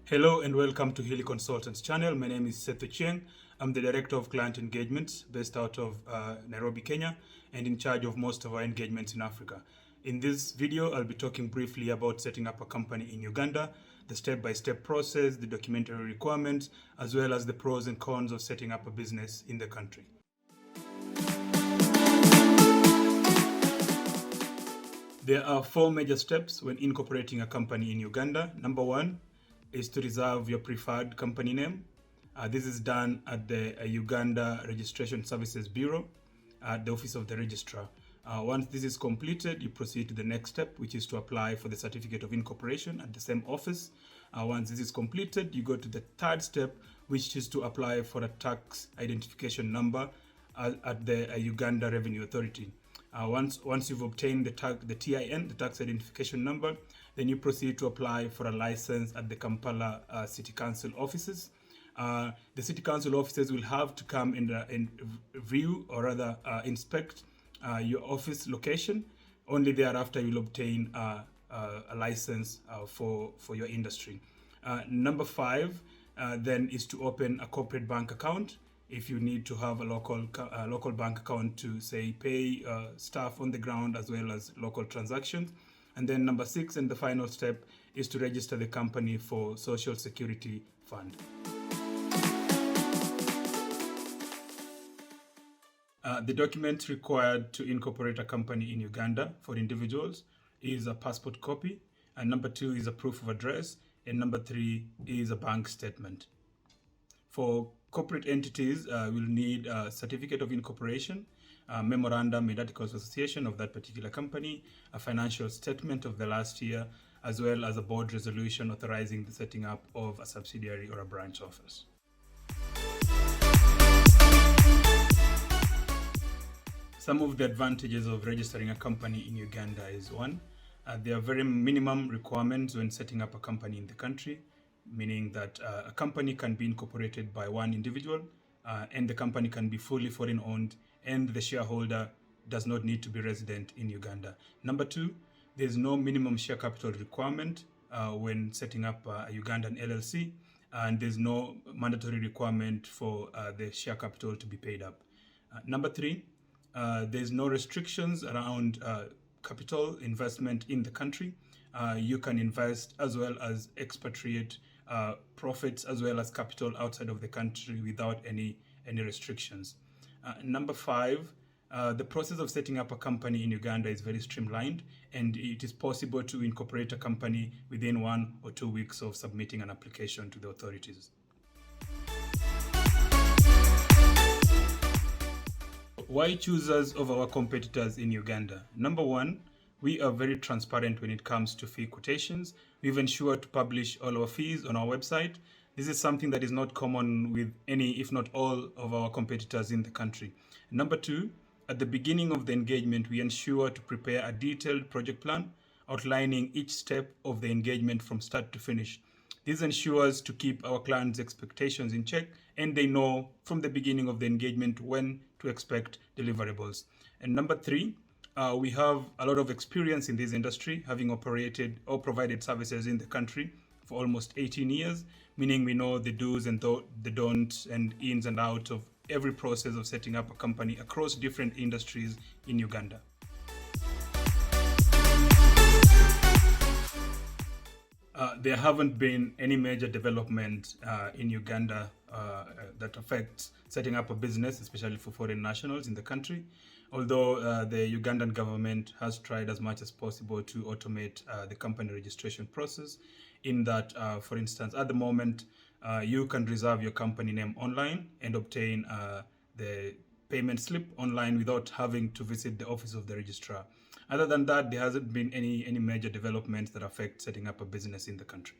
Hello and welcome to Healy Consultants channel. My name is Seth Cheng. I'm the Director of Client Engagement based out of Nairobi, Kenya, and in charge of most of our engagements in Africa. In this video, I'll be talking briefly about setting up a company in Uganda, the step-by-step process, the documentary requirements, as well as the pros and cons of setting up a business in the country. There are 4 major steps when incorporating a company in Uganda. Number 1 is to reserve your preferred company name. This is done at the Uganda Registration Services Bureau at the office of the registrar. Once this is completed, you proceed to the next step, which is to apply for the certificate of incorporation at the same office. Once this is completed, you go to the third step, which is to apply for a tax identification number at the Uganda Revenue Authority. Once you've obtained the TIN, the tax identification number, then you proceed to apply for a license at the Kampala City Council offices. The City Council offices will have to come and view, or rather inspect your office location. Only thereafter you'll obtain a license for your industry. Number 5 then is to open a corporate bank account. If you need to have a local bank account to, say, pay staff on the ground as well as local transactions. And then number 6 and the final step is to register the company for Social Security Fund. The document required to incorporate a company in Uganda for individuals is a passport copy, and number 2 is a proof of address, and number 3 is a bank statement. For corporate entities, we'll need a certificate of incorporation, a memorandum and articles of association of that particular company, a financial statement of the last year, as well as a board resolution authorizing the setting up of a subsidiary or a branch office. Some of the advantages of registering a company in Uganda is 1, there are very minimum requirements when setting up a company in the country, meaning that a company can be incorporated by one individual and the company can be fully foreign owned, and the shareholder does not need to be resident in Uganda. Number 2, there's no minimum share capital requirement when setting up a Ugandan LLC, and there's no mandatory requirement for the share capital to be paid up. Number 3, there's no restrictions around capital investment in the country. You can invest as well as expatriate profits as well as capital outside of the country without any restrictions. Number 5, the process of setting up a company in Uganda is very streamlined, and it is possible to incorporate a company within 1 or 2 weeks of submitting an application to the authorities. Why choose us over our competitors in Uganda? Number 1, we are very transparent when it comes to fee quotations. We've ensured to publish all our fees on our website. This is something that is not common with any, if not all, of our competitors in the country. Number 2, at the beginning of the engagement, we ensure to prepare a detailed project plan outlining each step of the engagement from start to finish. This ensures to keep our clients' expectations in check, and they know from the beginning of the engagement when to expect deliverables. And number 3, we have a lot of experience in this industry, having operated or provided services in the country for almost 18 years, meaning we know the do's and the don'ts and ins and outs of every process of setting up a company across different industries in Uganda. There haven't been any major development in Uganda that affects setting up a business, especially for foreign nationals in the country. Although the Ugandan government has tried as much as possible to automate the company registration process, in that, for instance, at the moment, you can reserve your company name online and obtain the payment slip online without having to visit the office of the registrar. Other than that, there hasn't been any major developments that affect setting up a business in the country.